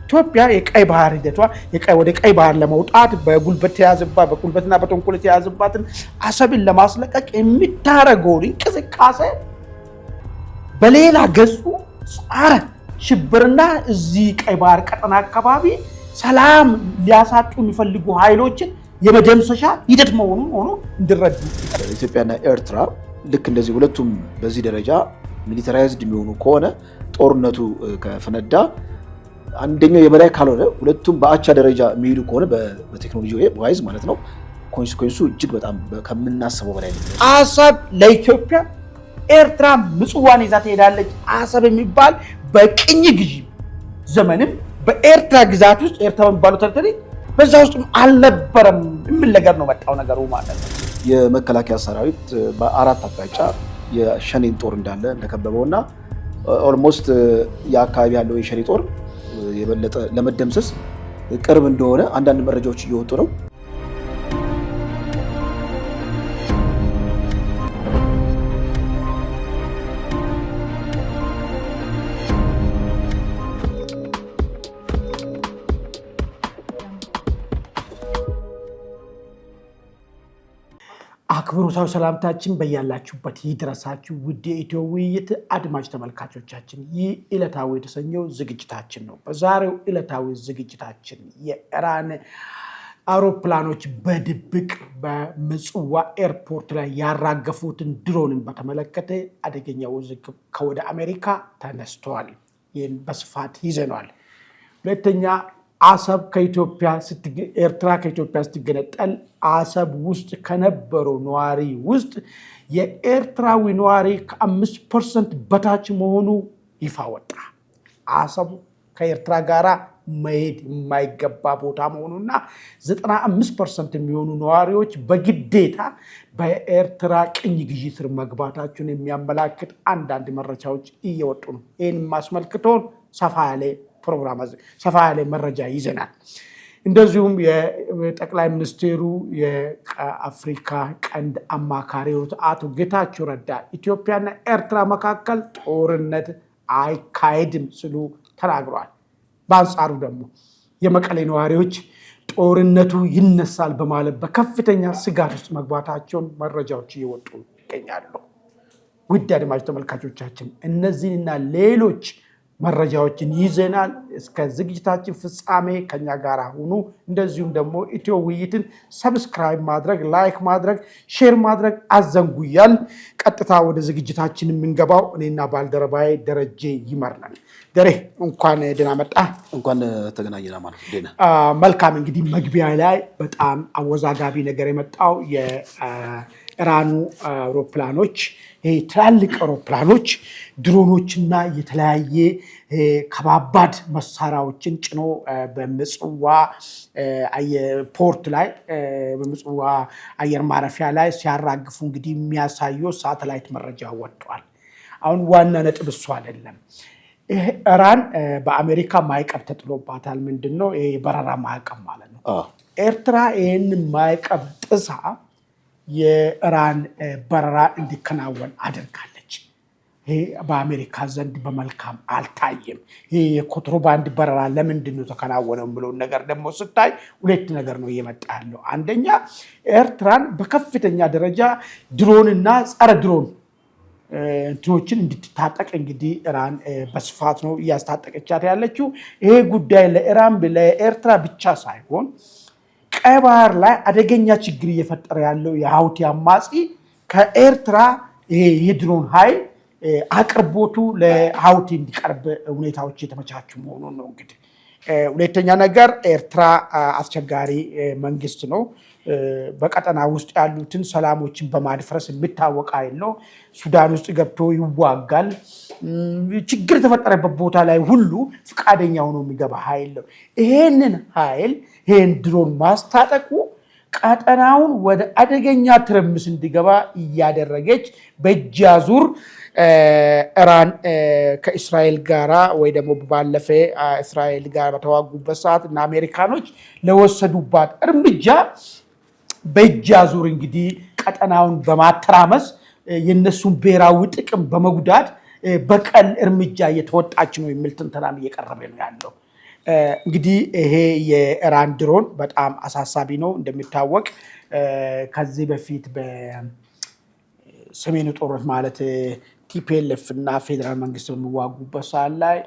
ኢትዮጵያ የቀይ ባህር ሂደቷ ወደ ቀይ ባህር ለመውጣት በጉልበትና በተንኮል የተያዘባትን አሰብን ለማስለቀቅ የሚታረገው እንቅስቃሴ በሌላ ገጹ ጸረ ሽብርና እዚህ ቀይ ባህር ቀጠና አካባቢ ሰላም ሊያሳጡ የሚፈልጉ ኃይሎችን የመደምሰሻ ሂደት መሆኑን ሆኖ እንዲረዱ ኢትዮጵያና ኤርትራ ልክ እንደዚህ ሁለቱም በዚህ ደረጃ ሚሊታራይዝድ የሚሆኑ ከሆነ ጦርነቱ ከፈነዳ አንደኛው የበላይ ካልሆነ ሁለቱም በአቻ ደረጃ የሚሄዱ ከሆነ በቴክኖሎጂ ዋይዝ ማለት ነው ኮንሲኩዌንሱ እጅግ በጣም ከምናስበው በላይ ነው። አሰብ ለኢትዮጵያ ኤርትራ ምጽዋን ይዛ ትሄዳለች። አሰብ የሚባል በቅኝ ግዢ ዘመንም በኤርትራ ግዛት ውስጥ ኤርትራ የሚባለው ተርተሪ በዛ ውስጥ አልነበረም የሚል ነገር ነው መጣው ነገሩ ማለት ነው። የመከላከያ ሰራዊት በአራት አቅጣጫ የሸኔን ጦር እንዳለ እንደከበበውና ኦልሞስት የአካባቢ ያለው የሸኔ ጦር የበለጠ ለመደምሰስ ቅርብ እንደሆነ አንዳንድ መረጃዎች እየወጡ ነው። አክብሮታዊ ሰላምታችን በያላችሁበት ይድረሳችሁ ውድ የኢትዮ ውይይት አድማጭ ተመልካቾቻችን፣ ይህ ዕለታዊ የተሰኘው ዝግጅታችን ነው። በዛሬው ዕለታዊ ዝግጅታችን የኢራን አውሮፕላኖች በድብቅ በምጽዋ ኤርፖርት ላይ ያራገፉትን ድሮንን በተመለከተ አደገኛ ውዝግብ ከወደ አሜሪካ ተነስተዋል። ይህን በስፋት ይዘነዋል። ሁለተኛ አሰብ ኤርትራ ከኢትዮጵያ ስትገነጠል አሰብ ውስጥ ከነበረው ነዋሪ ውስጥ የኤርትራዊ ነዋሪ ከ5% በታች መሆኑ ይፋ ወጣ። አሰቡ ከኤርትራ ጋር መሄድ የማይገባ ቦታ መሆኑና 95% የሚሆኑ ነዋሪዎች በግዴታ በኤርትራ ቅኝ ግዢ ስር መግባታቸውን የሚያመላክት አንዳንድ መረጃዎች እየወጡ ነው። ይህን ማስመልክቶን ሰፋ ያለ መረጃ ይዘናል። እንደዚሁም የጠቅላይ ሚኒስትሩ የአፍሪካ ቀንድ አማካሪው አቶ ጌታቸው ረዳ ኢትዮጵያና ኤርትራ መካከል ጦርነት አይካሄድም ሲሉ ተናግረዋል። በአንጻሩ ደግሞ የመቀሌ ነዋሪዎች ጦርነቱ ይነሳል በማለት በከፍተኛ ስጋት ውስጥ መግባታቸውን መረጃዎች እየወጡ ይገኛሉ። ውድ አድማጭ ተመልካቾቻችን እነዚህንና ሌሎች መረጃዎችን ይዘናል። እስከ ዝግጅታችን ፍጻሜ ከኛ ጋር ሁኑ። እንደዚሁም ደግሞ ኢትዮ ውይይትን ሰብስክራይብ ማድረግ፣ ላይክ ማድረግ፣ ሼር ማድረግ አዘንጉያል። ቀጥታ ወደ ዝግጅታችን የምንገባው እኔና ባልደረባዬ ደረጀ ይመርናል። ደሬ እንኳን ደህና መጣ። እንኳን ተገናኘና ማለት ደህና። መልካም። እንግዲህ መግቢያ ላይ በጣም አወዛጋቢ ነገር የመጣው የኢራኑ አውሮፕላኖች ትላልቅ አውሮፕላኖች ድሮኖችና የተለያየ ከባባድ መሳሪያዎችን ጭኖ በምጽዋ ፖርት ላይ በምጽዋ አየር ማረፊያ ላይ ሲያራግፉ እንግዲህ የሚያሳየው ሳተላይት መረጃ ወጥቷል። አሁን ዋና ነጥብ እሱ አይደለም። ኢራን በአሜሪካ ማዕቀብ ተጥሎባታል። ምንድነው ይሄ በረራ ማዕቀብ ማለት ነው። ኤርትራ ይህን ማዕቀብ ጥሳ የኢራን በረራ እንዲከናወን አድርጋለች። ይሄ በአሜሪካ ዘንድ በመልካም አልታየም። ይሄ የኮንትሮባንድ በረራ ለምንድን ነው ተከናወነው ብሎ ነገር ደግሞ ስታይ ሁለት ነገር ነው እየመጣ ያለው። አንደኛ ኤርትራን በከፍተኛ ደረጃ ድሮንና ጸረ ድሮን እንትኖችን እንድትታጠቅ እንግዲህ ኢራን በስፋት ነው እያስታጠቀቻት ያለችው። ይሄ ጉዳይ ለኤርትራ ብቻ ሳይሆን ቀይ ባህር ላይ አደገኛ ችግር እየፈጠረ ያለው የሀውቲ አማጺ ከኤርትራ ይሄ የድሮን ኃይል አቅርቦቱ ለሀውቲ እንዲቀርብ ሁኔታዎች የተመቻቹ መሆኑን ነው። እንግዲህ ሁለተኛ ነገር ኤርትራ አስቸጋሪ መንግስት ነው። በቀጠና ውስጥ ያሉትን ሰላሞችን በማድፈረስ የሚታወቅ ኃይል ነው። ሱዳን ውስጥ ገብቶ ይዋጋል። ችግር የተፈጠረበት ቦታ ላይ ሁሉ ፈቃደኛ ሆኖ የሚገባ ኃይል ነው። ይሄን ድሮን ማስታጠቁ ቀጠናውን ወደ አደገኛ ትርምስ እንዲገባ እያደረገች በእጅ አዙር ኢራን ከእስራኤል ጋራ ወይ ደግሞ ባለፈ እስራኤል ጋር በተዋጉበት ሰዓት እና አሜሪካኖች ለወሰዱባት እርምጃ በእጅ አዙር እንግዲህ ቀጠናውን በማተራመስ የነሱን ብሔራዊ ጥቅም በመጉዳት በቀል እርምጃ እየተወጣች ነው የሚል ትንተናም እየቀረበ ነው ያለው። እንግዲህ ይሄ የኢራን ድሮን በጣም አሳሳቢ ነው። እንደሚታወቅ ከዚህ በፊት በሰሜኑ ጦርነት ማለት ቲፒኤልኤፍ እና ፌዴራል መንግስት በሚዋጉበት ሰዓት ላይ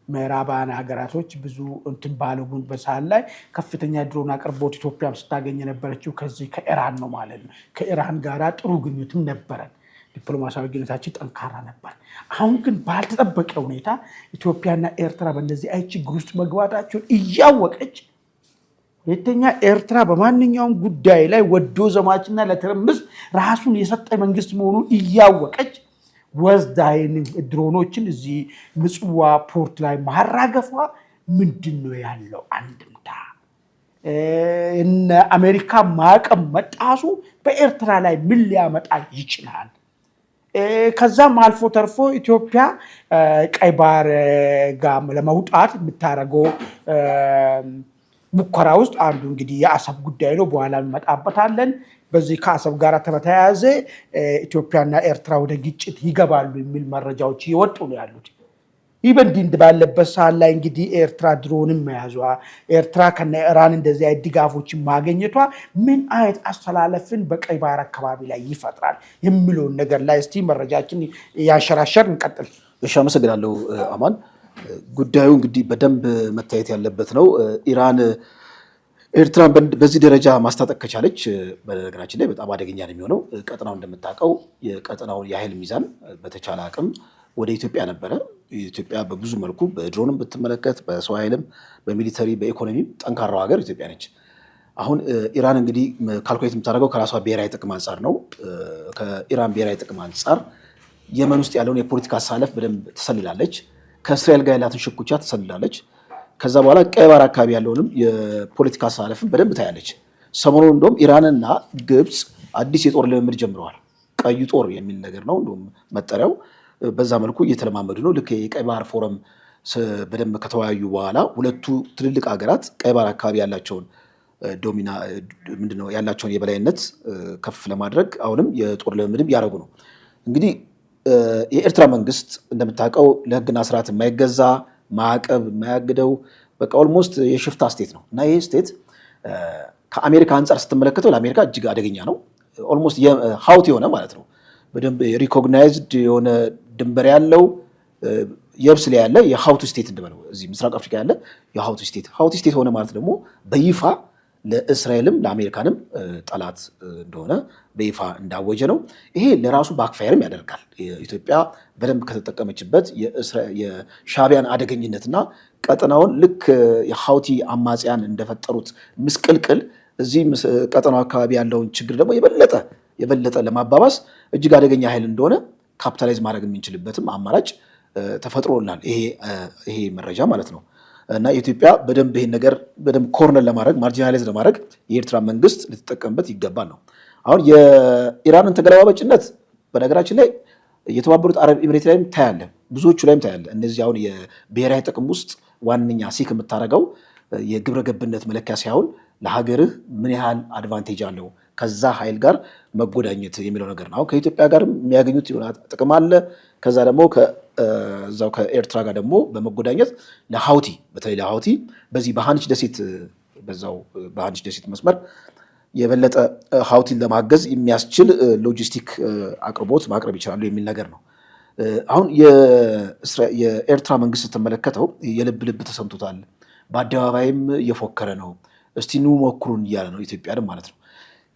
ምዕራባውያን ሀገራቶች ብዙ እንትን ባለጉበት ሰዓት ላይ ከፍተኛ ድሮን አቅርቦት ኢትዮጵያም ስታገኝ የነበረችው ከዚህ ከኢራን ነው ማለት ነው። ከኢራን ጋራ ጥሩ ግንኙነትም ነበረን። ዲፕሎማሲያዊ ግንኙነታችን ጠንካራ ነበር። አሁን ግን ባልተጠበቀ ሁኔታ ኢትዮጵያና ኤርትራ በእነዚህ አይነት ችግር ውስጥ መግባታቸውን እያወቀች ሁለተኛ ኤርትራ በማንኛውም ጉዳይ ላይ ወዶ ዘማችና ለትርምስ ራሱን የሰጠ መንግስት መሆኑን እያወቀች ወስዳ ድሮኖችን እዚህ ምጽዋ ፖርት ላይ ማራገፏ ምንድን ነው ያለው አንድምታ? እነ አሜሪካ ማዕቀብ መጣሱ በኤርትራ ላይ ምን ሊያመጣ ይችላል? ከዛም አልፎ ተርፎ ኢትዮጵያ ቀይ ባህር ጋር ለመውጣት የምታደርገው ሙከራ ውስጥ አንዱ እንግዲህ የአሰብ ጉዳይ ነው። በኋላ እንመጣበታለን። በዚህ ከአሰብ ጋር ተያያዘ ኢትዮጵያና ኤርትራ ወደ ግጭት ይገባሉ የሚል መረጃዎች እየወጡ ነው ያሉት። ይህ በእንዲህ ባለበት ሰዓት ላይ እንግዲህ ኤርትራ ድሮንም መያዟ፣ ኤርትራ ከነ ኢራን እንደዚህ አይነት ድጋፎችን ማግኘቷ ምን አይነት አስተላለፍን በቀይ ባህር አካባቢ ላይ ይፈጥራል የሚለውን ነገር ላይ እስቲ መረጃችን ያንሸራሸር እንቀጥል። እሺ፣ አመሰግናለሁ አማን። ጉዳዩ እንግዲህ በደንብ መታየት ያለበት ነው። ኢራን ኤርትራን በዚህ ደረጃ ማስታጠቅ ከቻለች በነገራችን ላይ በጣም አደገኛ ነው የሚሆነው። ቀጠናው እንደምታውቀው የቀጠናውን የኃይል ሚዛን በተቻለ አቅም ወደ ኢትዮጵያ ነበረ። ኢትዮጵያ በብዙ መልኩ በድሮንም ብትመለከት በሰው ኃይልም በሚሊተሪ በኢኮኖሚም ጠንካራው ሀገር ኢትዮጵያ ነች። አሁን ኢራን እንግዲህ ካልኩሌት የምታደርገው ከራሷ ብሔራዊ ጥቅም አንጻር ነው። ከኢራን ብሔራዊ ጥቅም አንጻር የመን ውስጥ ያለውን የፖለቲካ አሳለፍ በደንብ ትሰልላለች። ከእስራኤል ጋር ያላትን ሽኩቻ ትሰልላለች። ከዛ በኋላ ቀይ ባህር አካባቢ ያለውንም የፖለቲካ አሳለፍን በደንብ ታያለች። ሰሞኑን እንደውም ኢራንና ግብፅ አዲስ የጦር ልምምድ ጀምረዋል። ቀዩ ጦር የሚል ነገር ነው እንደውም መጠሪያው። በዛ መልኩ እየተለማመዱ ነው። ልክ የቀይ ባህር ፎረም በደንብ ከተወያዩ በኋላ ሁለቱ ትልልቅ ሀገራት ቀይ ባህር አካባቢ ያላቸውን ምንድነው ያላቸውን የበላይነት ከፍ ለማድረግ አሁንም የጦር ልምምድም ያደረጉ ነው። እንግዲህ የኤርትራ መንግስት እንደምታውቀው ለሕግና ስርዓት የማይገዛ ማዕቀብ የማያግደው በቃ ኦልሞስት የሽፍታ ስቴት ነው እና ይህ ስቴት ከአሜሪካ አንጻር ስትመለከተው ለአሜሪካ እጅግ አደገኛ ነው። ኦልሞስት ሀውት የሆነ ማለት ነው። በደንብ ሪኮግናይዝድ የሆነ ድንበር ያለው የብስ ላይ ያለ የሀውቱ ስቴት እንደበለው እዚህ ምስራቅ አፍሪካ ያለ የሀውቱ ስቴት ሆነ ማለት ደግሞ በይፋ ለእስራኤልም ለአሜሪካንም ጠላት እንደሆነ በይፋ እንዳወጀ ነው። ይሄ ለራሱ ባክፋየርም ያደርጋል። ኢትዮጵያ በደንብ ከተጠቀመችበት የሻዕቢያን አደገኝነትና ቀጠናውን ልክ የሀውቲ አማጽያን እንደፈጠሩት ምስቅልቅል እዚህ ቀጠናው አካባቢ ያለውን ችግር ደግሞ የበለጠ ለማባባስ እጅግ አደገኛ ኃይል እንደሆነ ካፒታላይዝ ማድረግ የምንችልበትም አማራጭ ተፈጥሮናል። ይሄ መረጃ ማለት ነው። እና ኢትዮጵያ በደንብ ይሄን ነገር በደንብ ኮርነር ለማድረግ ማርጂናላይዝ ለማድረግ የኤርትራ መንግስት ልትጠቀምበት ይገባል ነው። አሁን የኢራንን ተገለባበጭነት በነገራችን ላይ የተባበሩት አረብ ኤሚሬት ላይም ታያለ፣ ብዙዎቹ ላይም ታያለ። እነዚህ አሁን የብሔራዊ ጥቅም ውስጥ ዋነኛ ሲክ የምታደርገው የግብረ ገብነት መለኪያ ሳይሆን ለሀገርህ ምን ያህል አድቫንቴጅ አለው ከዛ ኃይል ጋር መጎዳኘት የሚለው ነገር ነው። አሁን ከኢትዮጵያ ጋር የሚያገኙት ጥቅም አለ። ከዛ ደግሞ ከዛው ከኤርትራ ጋር ደግሞ በመጎዳኘት ለሀውቲ በተለይ ለሀውቲ በዚህ በሃኒሽ ደሴት መስመር የበለጠ ሀውቲን ለማገዝ የሚያስችል ሎጂስቲክ አቅርቦት ማቅረብ ይችላሉ የሚል ነገር ነው። አሁን የኤርትራ መንግስት ስትመለከተው የልብ ተሰምቶታል። በአደባባይም እየፎከረ ነው። እስቲ ኑ ሞክሩን እያለ ነው ኢትዮጵያን ማለት ነው።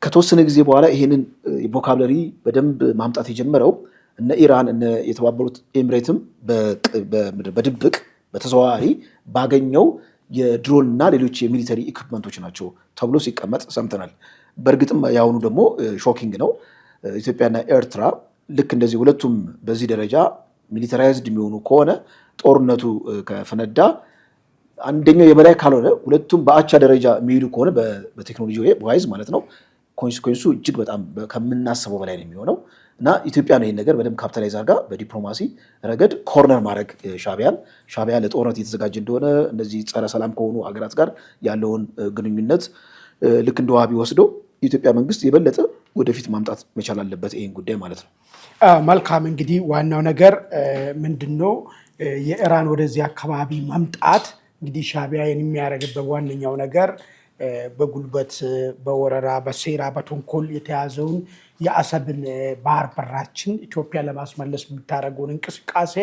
ከተወሰነ ጊዜ በኋላ ይሄንን ቮካብለሪ በደንብ ማምጣት የጀመረው እነ ኢራን እነ የተባበሩት ኤሚሬትም በድብቅ በተዘዋዋሪ ባገኘው የድሮን እና ሌሎች የሚሊተሪ ኢኩፕመንቶች ናቸው ተብሎ ሲቀመጥ ሰምተናል። በእርግጥም የአሁኑ ደግሞ ሾኪንግ ነው። ኢትዮጵያና ኤርትራ ልክ እንደዚህ ሁለቱም በዚህ ደረጃ ሚሊተራይዝድ የሚሆኑ ከሆነ ጦርነቱ ከፈነዳ አንደኛው የበላይ ካልሆነ ሁለቱም በአቻ ደረጃ የሚሄዱ ከሆነ በቴክኖሎጂ ዋይዝ ማለት ነው ኮንሲኩዌንሱ እጅግ በጣም ከምናስበው በላይ ነው የሚሆነው እና ኢትዮጵያ ነው ይህን ነገር በደንብ ካፒታላይዝ አድርጋ በዲፕሎማሲ ረገድ ኮርነር ማድረግ ሻዕቢያ ለጦርነት እየተዘጋጀ እንደሆነ እነዚህ ጸረ ሰላም ከሆኑ ሀገራት ጋር ያለውን ግንኙነት ልክ እንደ ዋቢ ወስዶ የኢትዮጵያ መንግስት የበለጠ ወደፊት ማምጣት መቻል አለበት ይህን ጉዳይ ማለት ነው። መልካም እንግዲህ ዋናው ነገር ምንድን ነው የኢራን ወደዚህ አካባቢ መምጣት እንግዲህ ሻዕቢያ የሚያደርግበት ዋነኛው ነገር በጉልበት በወረራ በሴራ በተንኮል የተያዘውን የአሰብን ባህር በራችን ኢትዮጵያ ለማስመለስ የምታደርገውን እንቅስቃሴ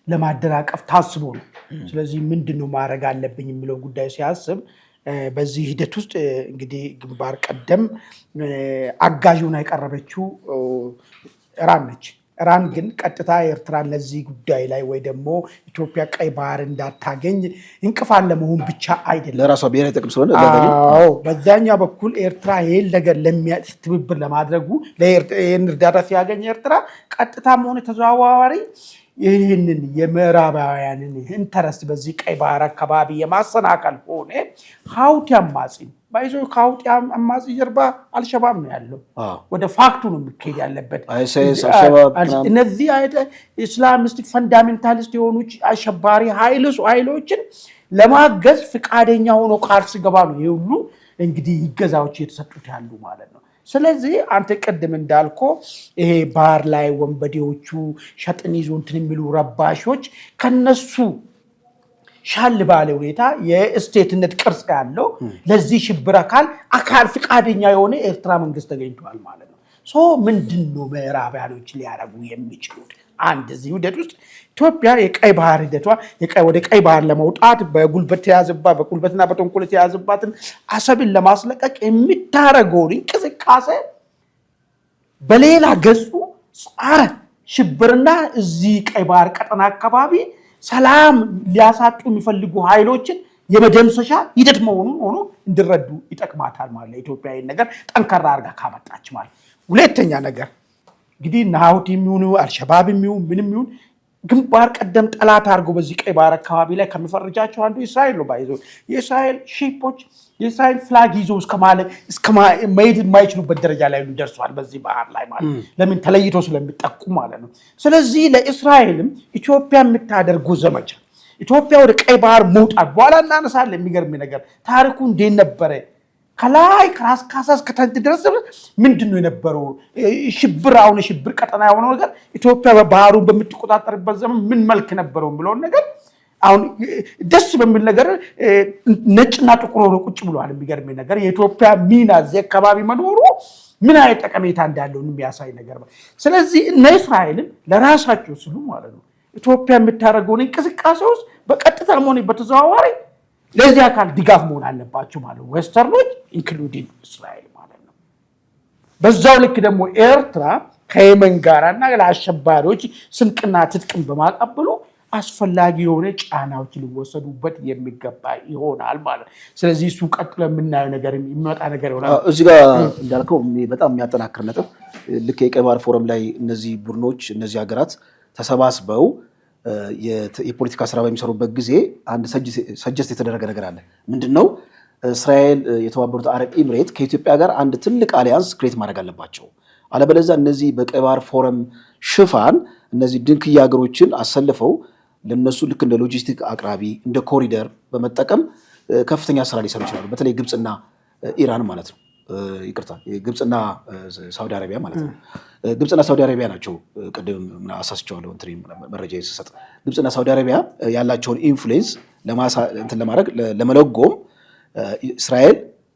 ለማደናቀፍ ታስቦ ነው። ስለዚህ ምንድነው ማድረግ አለብኝ የሚለው ጉዳይ ሲያስብ በዚህ ሂደት ውስጥ እንግዲህ ግንባር ቀደም አጋዥውን ያቀረበችው ኢራን ነች። ኢራን ግን ቀጥታ ኤርትራ ለዚህ ጉዳይ ላይ ወይ ደግሞ ኢትዮጵያ ቀይ ባህር እንዳታገኝ እንቅፋት ለመሆን ብቻ አይደለም፣ ለራሷ ብሔራዊ ጥቅም ስለሆነ በዛኛው በኩል ኤርትራ ይሄን ነገር ትብብር ለማድረጉ ይህን እርዳታ ሲያገኝ ኤርትራ ቀጥታም ሆነ ተዘዋዋሪ ይህንን የምዕራባውያንን ኢንተረስት በዚህ ቀይ ባህር አካባቢ የማሰናከል ሆነ ሀውቲ አማጺ ባይዞ ከሀውቲ አማጺ ጀርባ አልሸባብ ነው ያለው። ወደ ፋክቱ ነው የሚካሄድ ያለበት። እነዚህ ኢስላሚስቲክ ፈንዳሜንታሊስት የሆኑ አሸባሪ ኃይሎችን ለማገዝ ፍቃደኛ ሆኖ ቃል ሲገባ ነው ይህ ሁሉ እንግዲህ ይገዛዎች እየተሰጡት ያሉ ማለት ነው። ስለዚህ አንተ ቅድም እንዳልኮ ይሄ ባህር ላይ ወንበዴዎቹ ሸጥን ይዞ እንትን የሚሉ ረባሾች ከነሱ ሻል ባለ ሁኔታ የስቴትነት ቅርጽ ያለው ለዚህ ሽብር አካል ፍቃደኛ የሆነ ኤርትራ መንግስት ተገኝቷል ማለት ነው። ምንድነው ምዕራባውያኖች ሊያረጉ የሚችሉት? አንድ እዚህ ሂደት ውስጥ ኢትዮጵያ የቀይ ባህር ሂደቷ ወደ ቀይ ባህር ለመውጣት በጉልበትና በተንኮል የተያዘባትን አሰብን ለማስለቀቅ የሚታረገውን እንቅስቃሴ በሌላ ገጹ ጸረ ሽብርና እዚህ ቀይ ባህር ቀጠና አካባቢ ሰላም ሊያሳጡ የሚፈልጉ ኃይሎችን የመደምሰሻ ሂደት መሆኑን ሆኖ እንዲረዱ ይጠቅማታል ማለት ነው። ኢትዮጵያ ይህን ነገር ጠንከራ አድርጋ ካመጣች ማለት። ሁለተኛ ነገር እንግዲህ ናሁቲ የሚሆኑ አልሸባብ የሚሆኑ ምንም ይሁን ግንባር ቀደም ጠላት አድርጎ በዚህ ቀይ ባህር አካባቢ ላይ ከሚፈርጃቸው አንዱ እስራኤል ነው። ባይዞ የእስራኤል ሺፖች የእስራኤል ፍላግ ይዞ መሄድ የማይችሉበት ደረጃ ላይ ደርሷል በዚህ ባህር ላይ ማለት ለምን ተለይቶ ስለሚጠቁ ማለት ነው። ስለዚህ ለእስራኤልም ኢትዮጵያ የምታደርገው ዘመቻ ኢትዮጵያ ወደ ቀይ ባህር መውጣት በኋላ እናነሳለን። የሚገርም ነገር ታሪኩ እንዴት ነበረ? ከላይ ከራስ ካሳስ ከታች ድረስ ምንድነው የነበረው ሽብር? አሁን ሽብር ቀጠና የሆነው ነገር ኢትዮጵያ ባህሩን በምትቆጣጠርበት ዘመን ምን መልክ ነበረው ብለውን ነገር አሁን ደስ በሚል ነገር ነጭና ጥቁር ሆኖ ቁጭ ብሏል። የሚገርም ነገር የኢትዮጵያ ሚና እዚህ አካባቢ መኖሩ ምን አይነት ጠቀሜታ እንዳለው የሚያሳይ ነገር። ስለዚህ እነ እስራኤልን ለራሳቸው ሲሉ ማለት ነው ኢትዮጵያ የምታደርገውን እንቅስቃሴ ውስጥ በቀጥታ ሆነ በተዘዋዋሪ ለዚህ አካል ድጋፍ መሆን አለባቸው ማለት ነው፣ ዌስተርኖች ኢንክሉዲንግ እስራኤል ማለት ነው። በዛው ልክ ደግሞ ኤርትራ ከየመን ጋራና ለአሸባሪዎች ስንቅና ትጥቅም በማቀበሉ አስፈላጊ የሆነ ጫናዎች ሊወሰዱበት የሚገባ ይሆናል ማለት። ስለዚህ እሱ ቀጥሎ የምናየው ነገር የሚመጣ ነገር ይሆናል። እዚህ ጋር እንዳልከው በጣም የሚያጠናክር ነጥብ ልክ የቀይ ባህር ፎረም ላይ እነዚህ ቡድኖች እነዚህ ሀገራት ተሰባስበው የፖለቲካ ስራ በሚሰሩበት ጊዜ አንድ ሰጀስት የተደረገ ነገር አለ። ምንድነው? እስራኤል፣ የተባበሩት አረብ ኤምሬት ከኢትዮጵያ ጋር አንድ ትልቅ አሊያንስ ክሬት ማድረግ አለባቸው። አለበለዚያ እነዚህ በቀይ ባህር ፎረም ሽፋን እነዚህ ድንክያ ሀገሮችን አሰልፈው ለነሱ ልክ እንደ ሎጂስቲክ አቅራቢ እንደ ኮሪደር በመጠቀም ከፍተኛ ስራ ሊሰሩ ይችላሉ። በተለይ ግብፅና ኢራን ማለት ነው። ይቅርታ ግብፅና ሳውዲ አረቢያ ማለት ነው። ግብፅና ሳውዲ አረቢያ ናቸው። ቅድም አሳስቸዋለሁ መረጃ ሲሰጥ ግብፅና ሳውዲ አረቢያ ያላቸውን ኢንፍሉዌንስ ለማድረግ ለመለጎም እስራኤል፣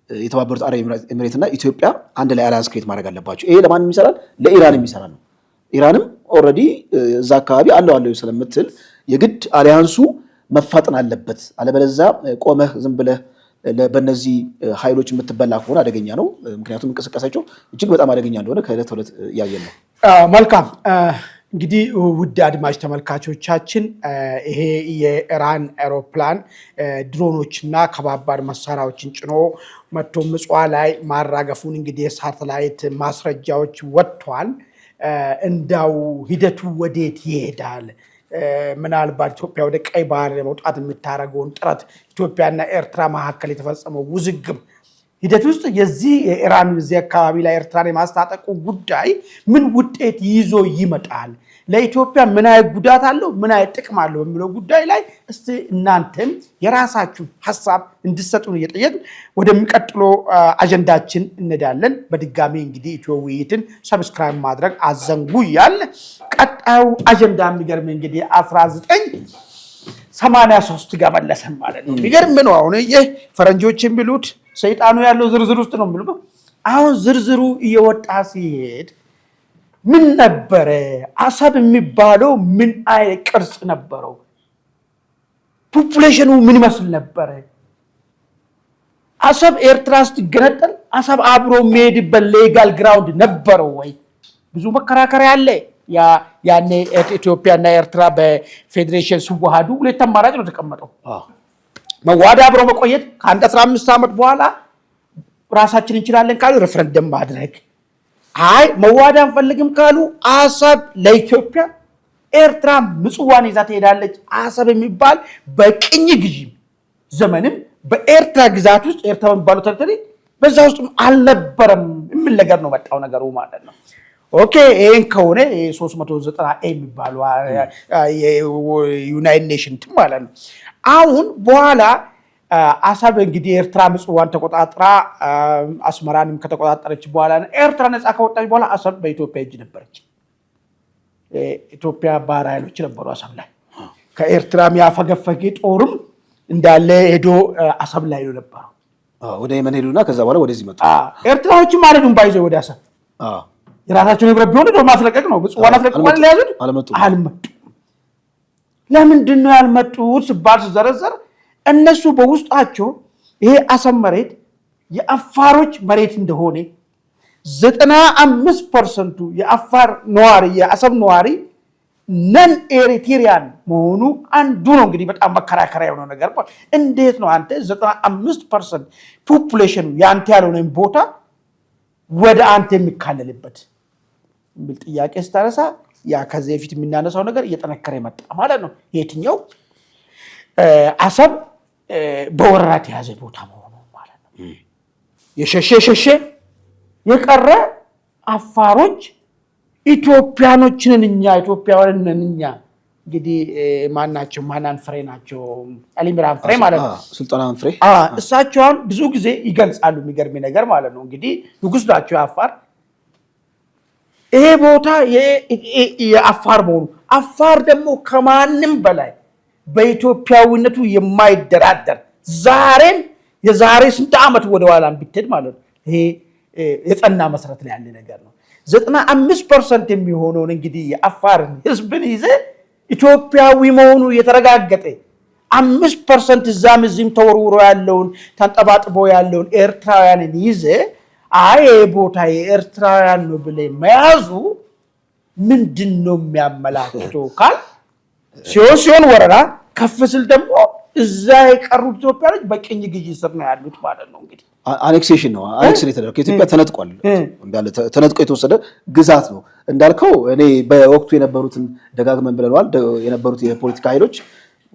የተባበሩት አረብ ኤሚሬትና ኢትዮጵያ አንድ ላይ አሊያንስ ክሬት ማድረግ አለባቸው። ይሄ ለማንም ይሰራል፣ ለኢራን የሚሰራ ነው። ኢራንም ኦልሬዲ እዛ አካባቢ አለው ስለምትል የግድ አሊያንሱ መፋጠን አለበት። አለበለዚያ ቆመህ ዝም ብለህ በእነዚህ ኃይሎች የምትበላ ከሆነ አደገኛ ነው። ምክንያቱም እንቅስቃሴያቸው እጅግ በጣም አደገኛ እንደሆነ ከዕለት ዕለት እያየን ነው። መልካም እንግዲህ ውድ አድማጭ ተመልካቾቻችን ይሄ የኢራን አውሮፕላን ድሮኖችና ከባባድ መሳሪያዎችን ጭኖ መጥቶ ምጽዋ ላይ ማራገፉን እንግዲህ የሳተላይት ማስረጃዎች ወጥቷል። እንዳው ሂደቱ ወዴት ይሄዳል? ምናልባት ኢትዮጵያ ወደ ቀይ ባህር ለመውጣት የምታደርገውን ጥረት ኢትዮጵያና ኤርትራ መካከል የተፈጸመው ውዝግብ ሂደት ውስጥ የዚህ የኢራን እዚህ አካባቢ ላይ ኤርትራን የማስታጠቁ ጉዳይ ምን ውጤት ይዞ ይመጣል? ለኢትዮጵያ ምን አይነት ጉዳት አለው? ምን አይነት ጥቅም አለው? በሚለው ጉዳይ ላይ እስቲ እናንተም የራሳችሁ ሐሳብ እንድትሰጡን እየጠየቅን ወደሚቀጥለው አጀንዳችን እንሄዳለን። በድጋሚ እንግዲህ ኢትዮ ውይይትን ሰብስክራይብ ማድረግ አዘንጉ እያልን ቀጣዩ አጀንዳ የሚገርም እንግዲህ 83 ጋር መለሰን ማለት ነው። የሚገርም ነው። አሁን ፈረንጆች የሚሉት ሰይጣኑ ያለው ዝርዝር ውስጥ ነው የሚሉት። አሁን ዝርዝሩ እየወጣ ሲሄድ ምን ነበረ አሰብ የሚባለው? ምን አይነት ቅርጽ ነበረው? ፖፑሌሽኑ ምን ይመስል ነበረ? አሰብ ኤርትራ ስትገነጠል አሰብ አብሮ የሚሄድበት ሌጋል ግራውንድ ነበረው ወይ? ብዙ መከራከሪያ አለ። ያኔ ኢትዮጵያና ኤርትራ በፌዴሬሽን ሲዋሃዱ ሁለት አማራጭ ነው ተቀመጠው። መዋሃድ አብሮ መቆየት፣ ከአንድ 15 ዓመት በኋላ ራሳችን እንችላለን ካሉ ሬፈረንደም ማድረግ፣ አይ መዋሃድ አንፈልግም ካሉ አሰብ ለኢትዮጵያ፣ ኤርትራ ምጽዋን ይዛ ትሄዳለች። አሰብ የሚባል በቅኝ ግዢ ዘመንም በኤርትራ ግዛት ውስጥ ኤርትራ የሚባለው ተርተሪ በዛ ውስጥ አልነበረም የሚል ነገር ነው መጣው ነገሩ ማለት ነው። ኦኬ ይሄን ከሆነ 390 የሚባለው የዩናይትድ ኔሽንስ ማለት ነው። አሁን በኋላ አሰብ እንግዲህ ኤርትራ ምጽዋን ተቆጣጥራ አስመራንም ከተቆጣጠረች በኋላ ኤርትራ ነፃ ከወጣች በኋላ አሰብ በኢትዮጵያ እጅ ነበረች። ኢትዮጵያ ባህር ኃይሎች ነበሩ አሰብ ላይ። ከኤርትራ ያፈገፈገ ጦርም እንዳለ ሄዶ አሰብ ላይ ነው ነበረው። ወደ የመን ሄዱና ከዛ በኋላ ወደዚህ መጡ። ኤርትራዎችም አልሄዱም ባይዘው ወደ አሰብ የራሳቸው ንብረት ቢሆን ዶ ማስለቀቅ ነው። ምጽዋን አስለቀቅ ማለት ለያዙት አልመጡም። ለምንድን ነው ያልመጡት ሲባል ሲዘረዘር እነሱ በውስጣቸው ይሄ አሰብ መሬት የአፋሮች መሬት እንደሆነ 95% የአፋር ነዋሪ የአሰብ ነዋሪ ነን ኤሪትሪያን መሆኑ አንዱ ነው። እንግዲህ በጣም መከራከሪያ የሆነው ነገር እንዴት ነው አንተ 95% ፖፑሌሽኑ ያንተ ያልሆነን ቦታ ወደ አንተ የሚካለልበት የሚል ጥያቄ ስታነሳ ያ ከዚህ በፊት የምናነሳው ነገር እየጠነከረ መጣ ማለት ነው። የትኛው አሰብ በወረራ የተያዘ ቦታ መሆኑ ማለት ነው። የሸሸ የቀረ አፋሮች ኢትዮጵያኖችን ኢትዮጵያውያንን እንግዲህ ማናቸው ማናን ፍሬ ናቸው አሊምራን ፍሬ ማለት ነው። ሱልጣናን ፍሬ እሳቸውን ብዙ ጊዜ ይገልጻሉ። የሚገርም ነገር ማለት ነው። እንግዲህ ንጉስ ናቸው አፋር። ይሄ ቦታ የአፋር መሆኑ አፋር ደግሞ ከማንም በላይ በኢትዮጵያዊነቱ የማይደራደር ዛሬም የዛሬ ስንት ዓመት ወደ ኋላ ቢትሄድ ማለት ነው ይሄ የጸና መሰረት ላይ ያለ ነገር ነው። 95% የሚሆነውን እንግዲህ የአፋርን ህዝብን ይዘ ኢትዮጵያዊ መሆኑ የተረጋገጠ 5% እዛም እዚህም ተወርውሮ ያለውን ተንጠባጥቦ ያለውን ኤርትራውያንን ይዘ አይ ቦታ የኤርትራውያን ነው ብለ መያዙ ምንድን ነው የሚያመላክተው? ካል ሲሆን ወረራ ከፍ ስል ደግሞ እዛ የቀሩት ኢትዮጵያኖች በቅኝ ግዢ ስር ነው ያሉት ማለት ነው። እንግዲህ አኔክሴሽን ነው። አኔክስ የተደረገው ከኢትዮጵያ ተነጥቋል። እንዳለ ተነጥቆ የተወሰደ ግዛት ነው እንዳልከው። እኔ በወቅቱ የነበሩትን ደጋግመን ብለናል። የነበሩት የፖለቲካ ኃይሎች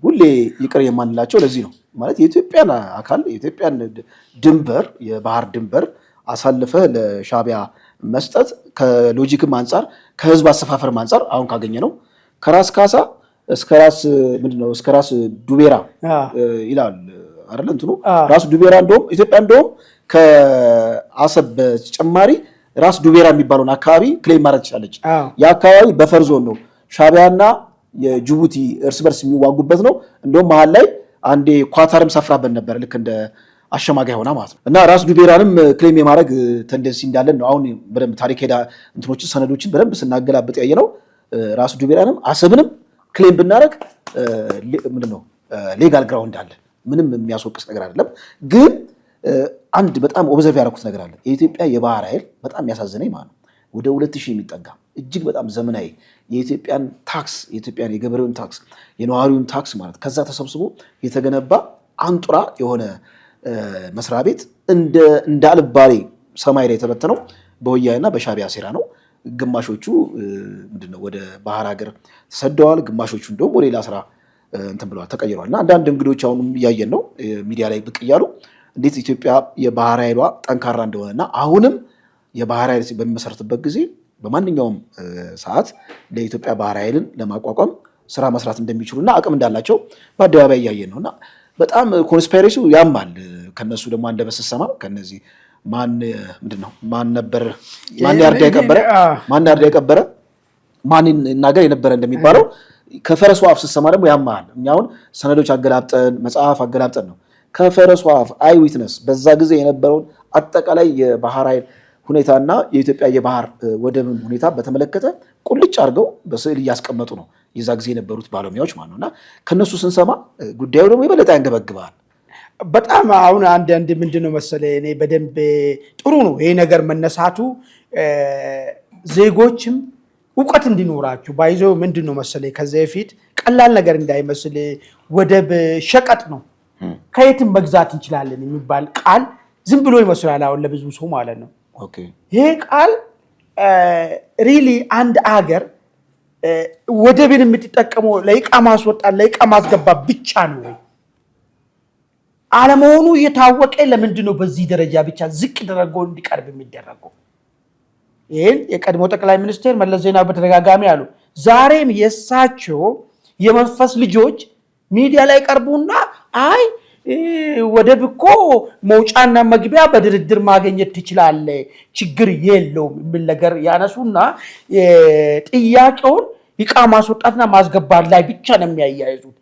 ሁሌ ይቅር የማንላቸው ለዚህ ነው ማለት የኢትዮጵያን አካል የኢትዮጵያን ድንበር የባህር ድንበር አሳልፈ ለሻቢያ መስጠት ከሎጂክም አንፃር ከህዝብ አሰፋፈርም አንፃር አሁን ካገኘ ነው ከራስ ካሳ እስከ ራስ ምንድነው እስከ ራስ ዱቤራ ይላል አይደል? እንትኑ ራስ ዱቤራ እንደውም ኢትዮጵያ እንደውም ከአሰብ በተጨማሪ ራስ ዱቤራ የሚባለውን አካባቢ ክሌም ማድረግ ትችላለች። ያ አካባቢ በፈር ዞን ነው። ሻቢያና የጅቡቲ እርስ በርስ የሚዋጉበት ነው። እንደውም መሀል ላይ አንዴ ኳታርም ሰፍራበት ነበር ልክ እንደ አሸማጋይ ሆና ማለት ነው። እና ራስ ዱቤራንም ክሌም የማድረግ ቴንደንሲ እንዳለን ነው አሁን በደንብ ታሪክ ሄዳ እንትኖችን ሰነዶችን በደንብ ስናገላብጥ ያየነው። ራስ ዱቤራንም አሰብንም ክሌም ብናደርግ ምንድነው ሌጋል ግራውንድ አለ። ምንም የሚያስወቅስ ነገር አይደለም። ግን አንድ በጣም ኦብዘርቭ ያደረኩት ነገር አለ። የኢትዮጵያ የባህር ኃይል በጣም የሚያሳዝነኝ ማለት ነው ወደ 2000 የሚጠጋ እጅግ በጣም ዘመናዊ የኢትዮጵያን ታክስ የኢትዮጵያን የገበሬውን ታክስ የነዋሪውን ታክስ ማለት ከዛ ተሰብስቦ የተገነባ አንጡራ የሆነ መስሪያ ቤት እንደ አልባሌ ሰማይ ላይ የተበተነው በወያኔና በሻቢያ ሴራ ነው። ግማሾቹ ምንድነው ወደ ባህር ሀገር ተሰደዋል። ግማሾቹ እንደውም ወደ ሌላ ስራ እንትን ብለዋል ተቀይረዋል። እና አንዳንድ እንግዶች አሁንም እያየን ነው ሚዲያ ላይ ብቅ እያሉ እንዴት ኢትዮጵያ የባህር ኃይሏ ጠንካራ እንደሆነና አሁንም የባህር ኃይል በሚመሰረትበት ጊዜ በማንኛውም ሰዓት ለኢትዮጵያ ባህር ኃይልን ለማቋቋም ስራ መስራት እንደሚችሉና አቅም እንዳላቸው በአደባባይ እያየን ነውና በጣም ኮንስፓይሬሲው ያማል። ከነሱ ደግሞ አንደበት ስትሰማ ከነዚህ ማን ነበር ማን ያርዳ የቀበረ ማን ይናገር የነበረ እንደሚባለው ከፈረሱ አፍ ስትሰማ ደግሞ ያማል። እኛ አሁን ሰነዶች አገላብጠን መጽሐፍ አገላብጠን ነው ከፈረሱ አፍ አይ ዊትነስ በዛ ጊዜ የነበረውን አጠቃላይ የባህር ኃይል ሁኔታና የኢትዮጵያ የባህር ወደብን ሁኔታ በተመለከተ ቁልጭ አድርገው በስዕል እያስቀመጡ ነው የዛ ጊዜ የነበሩት ባለሙያዎች ማለት ነውና ከነሱ ስንሰማ ጉዳዩ ደግሞ የበለጠ ያንገበግባል። በጣም አሁን አንድ ምንድነው መሰለህ እኔ በደንብ ጥሩ ነው ይሄ ነገር መነሳቱ ዜጎችም እውቀት እንዲኖራችሁ ባይዞ ምንድነው መሰለህ ከዚህ በፊት ቀላል ነገር እንዳይመስል ወደብ ሸቀጥ ነው ከየትም መግዛት እንችላለን የሚባል ቃል ዝም ብሎ ይመስላል አሁን ለብዙ ሰው ማለት ነው። ኦኬ ይሄ ቃል ሪሊ አንድ አገር ወደብን የምትጠቀመው ለዕቃ ማስወጣት ለዕቃ ማስገባት ብቻ ነው ወይ አለመሆኑ የታወቀ ለምንድነው በዚህ ደረጃ ብቻ ዝቅ ተደርጎ እንዲቀርብ የሚደረገው? ይሄን የቀድሞ ጠቅላይ ሚኒስትር መለስ ዜናዊ በተደጋጋሚ አሉ። ዛሬም የሳቸው የመንፈስ ልጆች ሚዲያ ላይ ቀርቡና አይ ወደብ እኮ መውጫና መግቢያ በድርድር ማግኘት ትችላለህ ችግር የለውም የሚል ነገር ያነሱና ጥያቄውን ዕቃ ማስወጣትና ማስገባት ላይ ብቻ ነው የሚያያይዙት።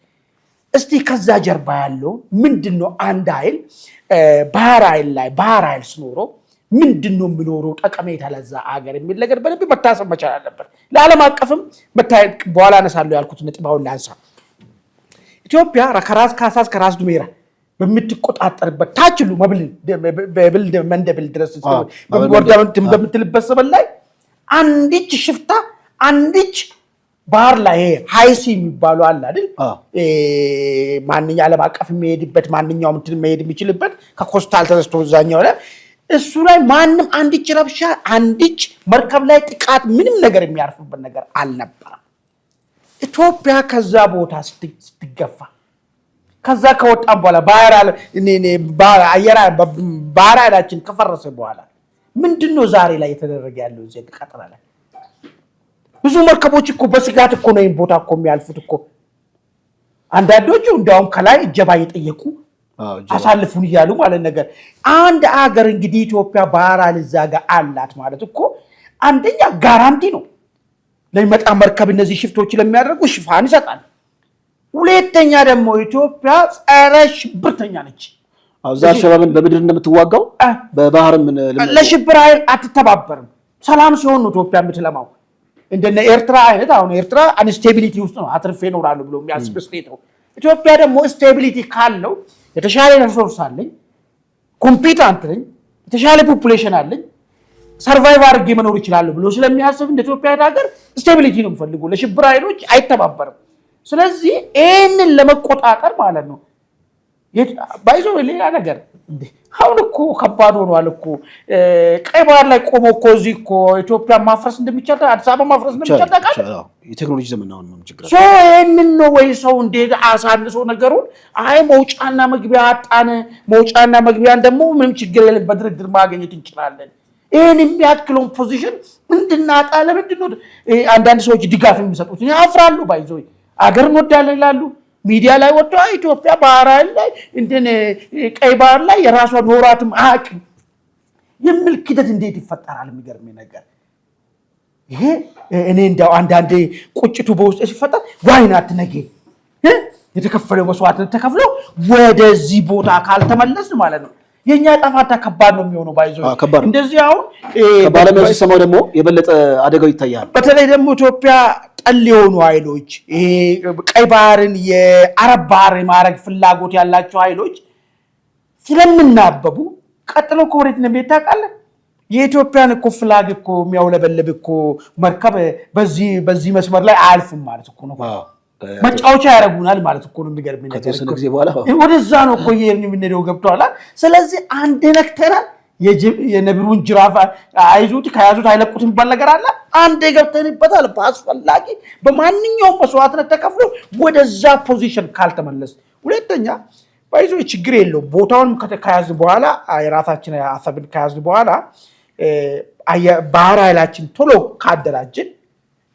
እስቲ ከዛ ጀርባ ያለው ምንድነው? አንድ ኃይል ባህር ኃይል ሲኖረው ምንድነው የሚኖረው ጠቀሜታ ለዛ አገር የሚል ነገር በደንብ መታሰብ መቻል አለበት። ለዓለም አቀፍም መታየት በኋላ አነሳለሁ ያልኩት ነጥብ አሁን ላንሳ። ኢትዮጵያ ከራስ ካሳስ ከራስ ዱሜራ በምትቆጣጠርበት ታችሉ መብል መንደብል ድረስ በምትልበት ሰበል ላይ አንዲች ሽፍታ አንዲች ባህር ላይ ሃይሲ የሚባሉ አለ አይደል? ማንኛውም ዓለም አቀፍ የሚሄድበት ማንኛውም እንትን መሄድ የሚችልበት ከኮስታል ተነስቶ እዛኛው ላይ እሱ ላይ ማንም አንዲች ረብሻ አንዲች መርከብ ላይ ጥቃት ምንም ነገር የሚያርፍበት ነገር አልነበረም። ኢትዮጵያ ከዛ ቦታ ስትገፋ ከዛ ከወጣን በኋላ ባህር ኃይላችን ከፈረሰ በኋላ ምንድነው ዛሬ ላይ የተደረገ ያለው እዚህ ቀጠና ላይ? ብዙ መርከቦች እኮ በስጋት እኮ ነው ቦታ እኮ የሚያልፉት እኮ አንዳንዶቹ እንደውም ከላይ እጀባ እየጠየቁ አሳልፉን እያሉ ማለት ነገር። አንድ አገር እንግዲህ ኢትዮጵያ ባህር ኃይል እዛ ጋር አላት ማለት እኮ አንደኛ ጋራንቲ ነው ለሚመጣ መርከብ እነዚህ ሽፍቶች ለሚያደርጉ ሽፋን ይሰጣል። ሁለተኛ ደግሞ ኢትዮጵያ ጸረ ሽብርተኛ ነች። አዛ ሸባብን በምድር እንደምትዋጋው በባህርም ለሽብር ኃይል አትተባበርም። ሰላም ሲሆን ነው ኢትዮጵያ የምትለማው። እንደነ ኤርትራ አይነት አሁን ኤርትራ አንስቴቢሊቲ ውስጥ ነው አትርፌ እኖራለሁ ብሎ የሚያስብ ስቴት ነው። ኢትዮጵያ ደግሞ ስቴቢሊቲ ካለው የተሻለ ሪሶርስ አለኝ፣ ኮምፒታንት ነኝ፣ የተሻለ ፖፑሌሽን አለኝ፣ ሰርቫይቭ አድርጌ መኖር ይችላል ብሎ ስለሚያስብ እንደ ኢትዮጵያ ሀገር ስቴቢሊቲ ነው የሚፈልገው። ለሽብር ኃይሎች አይተባበርም። ስለዚህ ይህንን ለመቆጣጠር ማለት ነው ባይዞ ሌላ ነገር አሁን እኮ ከባድ ሆኗል እኮ ቀይ ባህር ላይ ቆሞ እኮ እዚህ እኮ ኢትዮጵያ ማፍረስ እንደሚቻል አዲስ አበባ ማፍረስ እንደሚቻል ታውቃለህ። የቴክኖሎጂ ዘመን ነው ነው ችግር ሶ ይሄንን ነው ወይ ሰው እንዴት አሳንሶ ነገሩን አይ መውጫና መግቢያ አጣን መውጫና መግቢያን ደግሞ ምንም ችግር የለም በድርድር ማግኘት እንችላለን። ይሄን የሚያክለውን ፖዚሽን እንድናጣ ለምንድን ነው አንዳንድ ሰዎች ድጋፍ የሚሰጡት? ያፍራሉ። ባይዞ አገር እንወዳለን ይላሉ። ሚዲያ ላይ ወጥቶ ኢትዮጵያ ባህር ኃይል ላይ እንትን ቀይ ባህር ላይ የራሷ ኖራትም አቅም የሚል ክደት እንዴት ይፈጠራል? የሚገርም ነገር ይሄ እኔ እንደው አንዳንዴ ቁጭቱ በውስጥ ሲፈጠር ዋይናት ነገ የተከፈለው መስዋዕት ተከፍሎ ወደዚህ ቦታ ካልተመለስ ማለት ነው የኛ ጣፋታ ከባድ ነው የሚሆነው። ባይዞ እንደዚህ አሁን ከባለሙያው ሲሰማው ደግሞ የበለጠ አደጋው ይታያል። በተለይ ደግሞ ኢትዮጵያ ጠል የሆኑ ኃይሎች ይሄ ቀይ ባህርን የአረብ ባህር የማድረግ ፍላጎት ያላቸው ኃይሎች ስለምናበቡ ቀጥሎ ኮሬት ነው ታውቃለህ። የኢትዮጵያን እኮ ፍላግ እኮ የሚያውለበልብ እኮ መርከብ በዚህ መስመር ላይ አያልፍም ማለት እኮ ነው። መጫወቻ ያደርጉናል ማለት እኮ ነው። የሚገርም ነገር ወደዛ ነው እኮ የምንሄደው ገብቶሃል። ስለዚህ አንድ ነክተናል የነብሩን ጅራፍ አይዙት ከያዙት አይለቁት የሚባል ነገር አለ። አንድ ገብተንበታል። በአስፈላጊ በማንኛውም መስዋዕትነት ተከፍሎ ወደዛ ፖዚሽን ካልተመለስ ሁለተኛ ባይዞ ችግር የለውም። ቦታውን ከያዝ በኋላ የራሳችን አሰብን ከያዝ በኋላ ባህር ኃይላችን ቶሎ ካደራጅን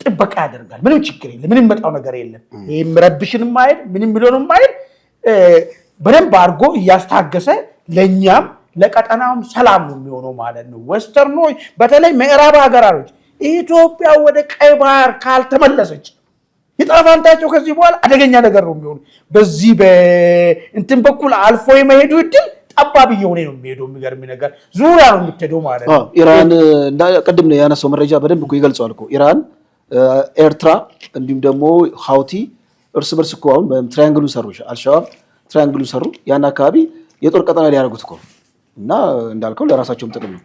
ጥበቃ ያደርጋል። ምንም ችግር የለም። ምንም መጣው ነገር የለም። ይሄም ረብሽንም አይደል ምንም ብሎንም አይደል በደንብ አድርጎ እያስታገሰ ለኛም ለቀጠናውም ሰላም ነው የሚሆነው ማለት ነው። ወስተርኖች በተለይ ምዕራብ ሀገራቶች ኢትዮጵያ ወደ ቀይ ባህር ካልተመለሰች የጣፋንታቸው ከዚህ በኋላ አደገኛ ነገር ነው የሚሆኑ በዚህ በእንትን በኩል አልፎ የመሄዱ እድል ጠባብ እየሆነ ነው የሚሄደው የሚገርም ነገር ዙሪያ ነው የምትሄደው ማለት ነው ኢራን ቅድም ነው ያነሳው መረጃ በደንብ እኮ ይገልጸዋል እኮ ኢራን ኤርትራ እንዲሁም ደግሞ ሃውቲ እርስ በርስ እኮ አሁን በትራያንግሉን ሰሩ አልሻባብ ትራያንግሉን ሰሩ ያን አካባቢ የጦር ቀጠና ሊያደርጉት እኮ እና እንዳልከው ለራሳቸውም ጥቅም ነው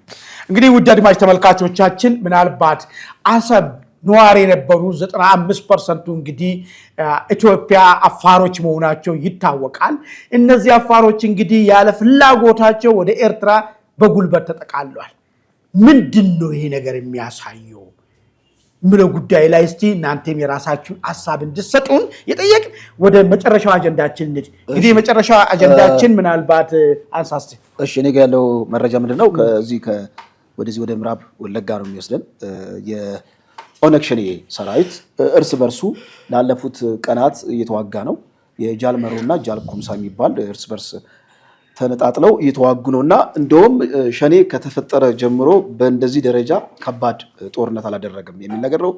እንግዲህ ውድ አድማጭ ተመልካቾቻችን ምናልባት አሰብ ነዋሪ የነበሩ 95% እንግዲህ ኢትዮጵያ አፋሮች መሆናቸው ይታወቃል እነዚህ አፋሮች እንግዲህ ያለ ፍላጎታቸው ወደ ኤርትራ በጉልበት ተጠቃለዋል ምንድነው ይሄ ነገር የሚያሳየው ምለው ጉዳይ ላይ እስቲ እናንተም የራሳችሁን ሐሳብ እንድትሰጡን የጠየቅ ወደ መጨረሻው አጀንዳችን እንግዲህ የመጨረሻው አጀንዳችን ምናልባት አንሳስ እሺ እኔ ጋር ያለው መረጃ ምንድነው ከዚህ ወደዚህ ወደ ምዕራብ ወለጋ ነው የሚወስደን የኦነግ ሸኔ ሰራዊት እርስ በርሱ ላለፉት ቀናት እየተዋጋ ነው የጃልመሮና ጃልኩምሳ የሚባል እርስ በርስ ተነጣጥለው እየተዋጉ ነውና እንደውም ሸኔ ከተፈጠረ ጀምሮ በእንደዚህ ደረጃ ከባድ ጦርነት አላደረገም የሚል ነገር ነው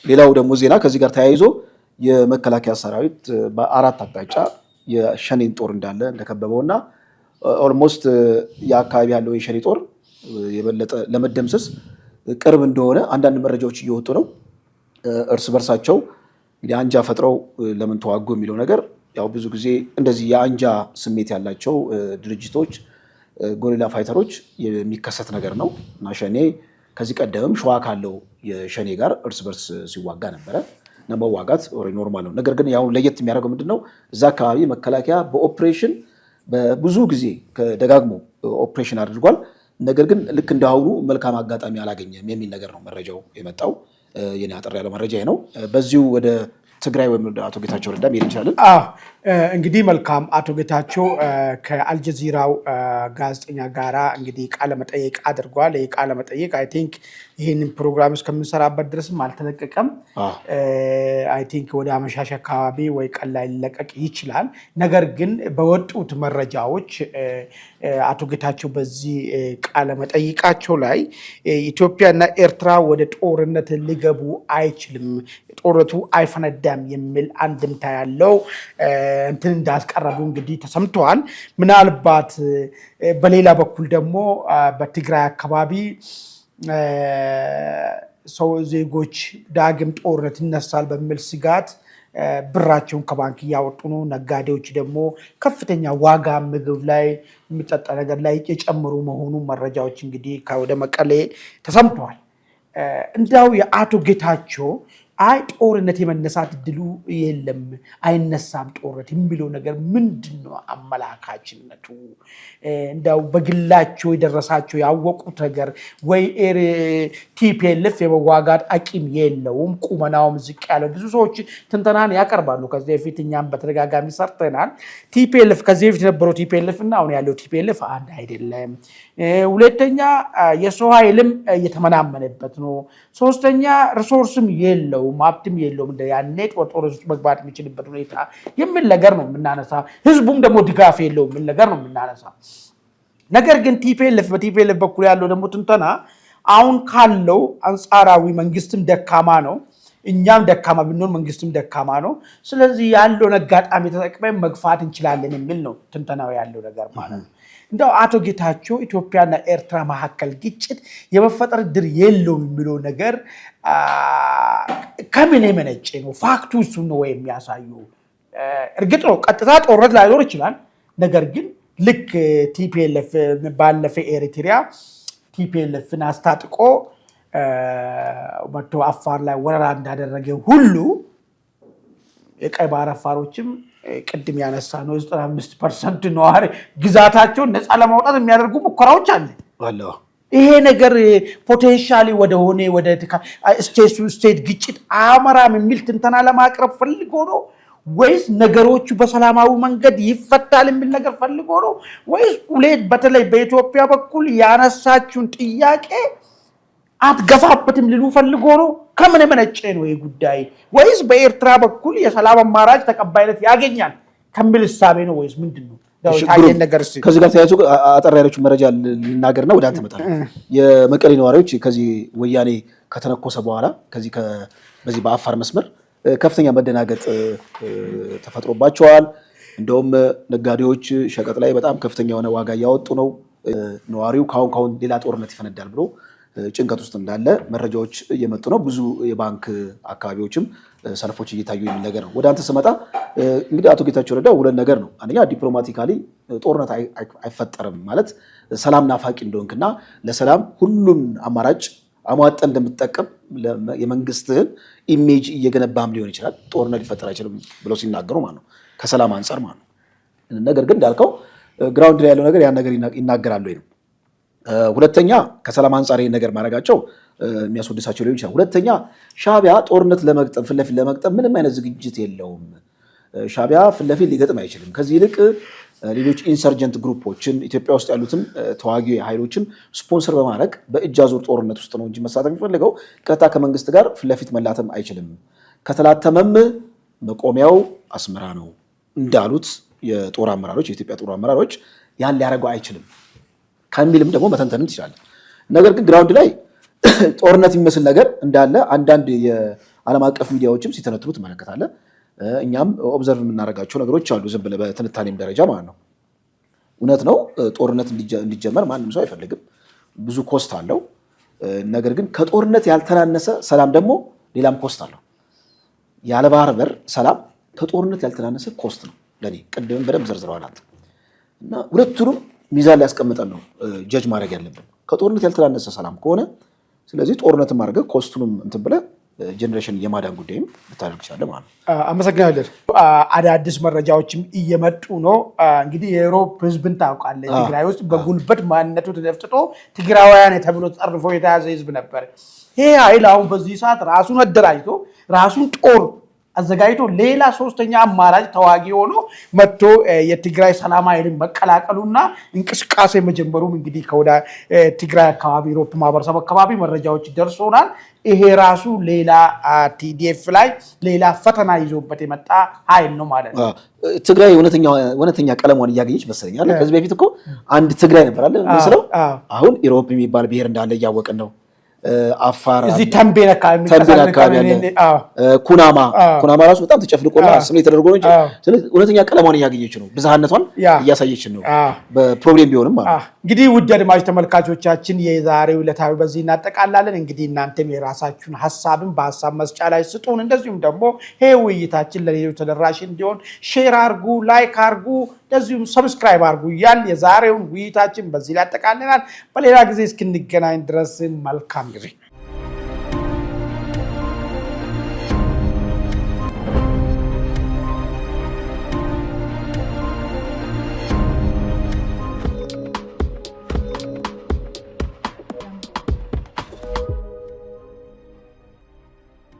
ሌላው ደግሞ ዜና ከዚህ ጋር ተያይዞ የመከላከያ ሰራዊት በአራት አቅጣጫ የሸኔን ጦር እንዳለ እንደከበበውና ኦልሞስት የአካባቢ ያለው የሸኔ ጦር የበለጠ ለመደምሰስ ቅርብ እንደሆነ አንዳንድ መረጃዎች እየወጡ ነው እርስ በርሳቸው እንግዲህ አንጃ ፈጥረው ለምን ተዋጉ የሚለው ነገር ያው ብዙ ጊዜ እንደዚህ የአንጃ ስሜት ያላቸው ድርጅቶች ጎሪላ ፋይተሮች የሚከሰት ነገር ነው እና ሸኔ ከዚህ ቀደምም ሸዋ ካለው የሸኔ ጋር እርስ በርስ ሲዋጋ ነበረ እና መዋጋት ኖርማል ነው ነገር ግን ያው ለየት የሚያደርገው ምንድነው እዛ አካባቢ መከላከያ በኦፕሬሽን በብዙ ጊዜ ደጋግሞ ኦፕሬሽን አድርጓል ነገር ግን ልክ እንዳሁኑ መልካም አጋጣሚ አላገኘም የሚል ነገር ነው መረጃው የመጣው የኔ አጠር ያለው መረጃ ነው በዚሁ ወደ ትግራይ ወይም አቶ ጌታቸው ረዳ መሄድ ይችላል እንግዲህ መልካም አቶ ጌታቸው ከአልጀዚራው ጋዜጠኛ ጋራ እንግዲህ ቃለ መጠይቅ አድርጓል የቃለ መጠይቅ አይ ቲንክ ይሄንን ፕሮግራም እስከምንሰራበት ድረስም አልተለቀቀም አይ ቲንክ ወደ አመሻሽ አካባቢ ወይ ቀን ላይ ሊለቀቅ ይችላል ነገር ግን በወጡት መረጃዎች አቶ ጌታቸው በዚህ ቃለ መጠይቃቸው ላይ ኢትዮጵያና ኤርትራ ወደ ጦርነት ሊገቡ አይችልም ጦርነቱ አይፈነዳም የሚል አንድምታ ያለው እንትን እንዳስቀረቡ እንግዲህ ተሰምተዋል ምናልባት በሌላ በኩል ደግሞ በትግራይ አካባቢ ሰው ዜጎች ዳግም ጦርነት ይነሳል በሚል ስጋት ብራቸውን ከባንክ እያወጡ ነው ነጋዴዎች ደግሞ ከፍተኛ ዋጋ ምግብ ላይ የሚጠጣ ነገር ላይ የጨመሩ መሆኑ መረጃዎች እንግዲህ ከወደ መቀሌ ተሰምተዋል እንዳው የአቶ ጌታቸው አይ ጦርነት የመነሳት እድሉ የለም አይነሳም ጦርነት የሚለው ነገር ምንድነው አመላካችነቱ እንዳው በግላቸው የደረሳቸው ያወቁት ነገር ወይ ቲፒኤልኤፍ የመዋጋት አቂም የለውም ቁመናውም ዝቅ ያለው ብዙ ሰዎች ትንተናን ያቀርባሉ ከዚህ በፊት እኛም በተደጋጋሚ ሰርተናል ቲፒኤልኤፍ ከዚህ በፊት የነበረው ቲፒኤልኤፍ እና አሁን ያለው ቲፒኤልኤፍ አንድ አይደለም ሁለተኛ የሰው ኃይልም እየተመናመነበት ነው ሶስተኛ ሪሶርስም የለውም ሀብትም የለውም እንደ ያኔ ጦርነት ውስጥ መግባት የሚችልበት ሁኔታ የሚል ነገር ነው የምናነሳ ህዝቡም ደግሞ ድጋፍ የለውም የሚል ነገር ነው የምናነሳ ነገር ግን ቲፒኤልኤፍ በቲፒኤልኤፍ በኩል ያለው ደግሞ ትንተና አሁን ካለው አንጻራዊ መንግስትም ደካማ ነው እኛም ደካማ ብንሆን መንግስትም ደካማ ነው ስለዚህ ያለው አጋጣሚ ተጠቅመን መግፋት እንችላለን የሚል ነው ትንተናው ያለው ነገር ማለት ነው እንደው አቶ ጌታቸው ኢትዮጵያና ኤርትራ መካከል ግጭት የመፈጠር ድር የለውም የሚለው ነገር ከምን የመነጨ ነው ፋክቱ እሱ ነው የሚያሳዩ እርግጥ ነው ቀጥታ ጦርነት ላይኖር ይችላል ነገር ግን ልክ ቲፒኤልኤፍ ባለፈ ኤሪትሪያ ቲፒኤልኤፍን አስታጥቆ መጥቶ አፋር ላይ ወረራ እንዳደረገ ሁሉ የቀይ ባህር አፋሮችም ቅድም ያነሳ ነው 95% ነዋሪ ግዛታቸውን ነፃ ለማውጣት የሚያደርጉ ሙከራዎች አለ ይሄ ነገር ፖቴንሻሊ ወደ ስቴት ግጭት አመራም የሚል ትንተና ለማቅረብ ፈልጎ ነው ወይስ ነገሮቹ በሰላማዊ መንገድ ይፈታል የሚል ነገር ፈልጎ ነው ወይስ ሁሌት በተለይ በኢትዮጵያ በኩል ያነሳችውን ጥያቄ አትገፋበትም ሊሉ ፈልጎ ነው ከምን የመነጨ ነው ይሄ ጉዳይ ወይስ በኤርትራ በኩል የሰላም አማራጭ ተቀባይነት ያገኛል ከሚል እሳቤ ነው ወይስ ምንድነው ከዚህ ጋር ተያይዞ አጠር ያለችው መረጃ ልናገርና ወደ አንተ መጣ የመቀሌ ነዋሪዎች ከዚህ ወያኔ ከተነኮሰ በኋላ በዚህ በአፋር መስመር ከፍተኛ መደናገጥ ተፈጥሮባቸዋል። እንደውም ነጋዴዎች ሸቀጥ ላይ በጣም ከፍተኛ የሆነ ዋጋ እያወጡ ነው። ነዋሪው ካሁን ሌላ ጦርነት ይፈነዳል ብሎ ጭንቀት ውስጥ እንዳለ መረጃዎች እየመጡ ነው። ብዙ የባንክ አካባቢዎችም ሰልፎች እየታዩ የሚል ነገር ነው። ወደ አንተ ስመጣ እንግዲህ አቶ ጌታቸው ረዳ ሁለት ነገር ነው። አንደኛ ዲፕሎማቲካሊ ጦርነት አይፈጠርም ማለት ሰላም ናፋቂ እንደሆንክና ለሰላም ሁሉን አማራጭ አሟጠ እንደምትጠቀም የመንግስትህን ኢሜጅ እየገነባም ሊሆን ይችላል። ጦርነት ሊፈጠር አይችልም ብለው ሲናገሩ ማለት ነው ከሰላም አንጻር ማለት ነው። ነገር ግን እንዳልከው ግራውንድ ላይ ያለው ነገር ያን ነገር ይናገራሉ ወይ ነው። ሁለተኛ ከሰላም አንጻር ይሄን ነገር ማድረጋቸው የሚያስወድሳቸው ሊሆን ይችላል። ሁለተኛ ሻዕቢያ ጦርነት ለመግጠም ፊት ለፊት ለመግጠም ምንም አይነት ዝግጅት የለውም። ሻዕቢያ ፊት ለፊት ሊገጥም አይችልም። ከዚህ ይልቅ ሌሎች ኢንሰርጀንት ግሩፖችን ኢትዮጵያ ውስጥ ያሉትን ተዋጊ ኃይሎችን ስፖንሰር በማድረግ በእጅ አዙር ጦርነት ውስጥ ነው እንጂ መሳተፍ የሚፈልገው ቀጥታ ከመንግስት ጋር ፊት ለፊት መላተም አይችልም። ከተላተመም መቆሚያው አስመራ ነው እንዳሉት የጦር አመራሮች የኢትዮጵያ ጦር አመራሮች ያን ሊያደርገው አይችልም ከሚልም ደግሞ መተንተንም ትችላለህ። ነገር ግን ግራውንድ ላይ ጦርነት የሚመስል ነገር እንዳለ አንዳንድ የዓለም አቀፍ ሚዲያዎችም ሲተነትኑ ትመለከታለህ። እኛም ኦብዘርቭ የምናደርጋቸው ነገሮች አሉ፣ ዝም ብለህ በትንታኔም ደረጃ ማለት ነው። እውነት ነው ጦርነት እንዲጀመር ማንም ሰው አይፈልግም፣ ብዙ ኮስት አለው። ነገር ግን ከጦርነት ያልተናነሰ ሰላም ደግሞ ሌላም ኮስት አለው። ያለ ባህር በር ሰላም ከጦርነት ያልተናነሰ ኮስት ነው ለኔ። ቅድም በደንብ ዘርዝረዋል አንተ እና ሁለቱንም ሚዛን ላይ ያስቀምጠን ነው ጀጅ ማድረግ ያለብን። ከጦርነት ያልተናነሰ ሰላም ከሆነ ስለዚህ ጦርነትን ማድረግ ኮስቱንም እንትን ብለህ ጀኔሬሽን የማዳን ጉዳይም ልታደርግ ይችላል ማለት ነው። አመሰግናለን። አዳዲስ መረጃዎችም እየመጡ ነው። እንግዲህ የኢሮብ ህዝብን ታውቃለህ። ትግራይ ውስጥ በጉልበት ማንነቱ ተደፍጥጦ ትግራውያን ተብሎ ተጠርፎ የተያዘ ህዝብ ነበር። ይሄ ኃይል አሁን በዚህ ሰዓት ራሱን አደራጅቶ ራሱን ጦር አዘጋጅቶ ሌላ ሶስተኛ አማራጭ ተዋጊ ሆኖ መጥቶ የትግራይ ሰላም ኃይልን መቀላቀሉና እንቅስቃሴ መጀመሩም እንግዲህ ከወደ ትግራይ አካባቢ ኢሮብ ማህበረሰብ አካባቢ መረጃዎች ደርሶናል። ይሄ ራሱ ሌላ ቲዲኤፍ ላይ ሌላ ፈተና ይዞበት የመጣ ኃይል ነው ማለት ነው። ትግራይ እውነተኛ ቀለሟን እያገኘች መሰለኛል። ከዚህ በፊት እኮ አንድ ትግራይ ነበር አለ መስለው፣ አሁን ኢሮብ የሚባል ብሔር እንዳለ እያወቅን ነው። አፋር እዚህ ተንቤን አካባቢ ኩናማ ራሱ በጣም ተጨፍልቆና ስም ተደርጎ ነው እንጂ ስለዚህ እውነተኛ ቀለሟን እያገኘች ነው፣ ብዝሃነቷን እያሳየች ነው። በፕሮብሌም ቢሆንም ማለት እንግዲህ ውድ አድማጭ ተመልካቾቻችን የዛሬው ዕለታዊ በዚህ እናጠቃላለን። እንግዲህ እናንተም የራሳችሁን ሐሳብን በሐሳብ መስጫ ላይ ስጡን። እንደዚሁም ደግሞ ይሄ ውይይታችን ለሌሎች ተደራሽ እንዲሆን ሼር አርጉ፣ ላይክ አርጉ፣ እንደዚሁም ሰብስክራይብ አርጉ እያል የዛሬውን ውይይታችን በዚህ ላይ አጠቃልለናል። በሌላ ጊዜ እስክንገናኝ ድረስ መልካም ጊዜ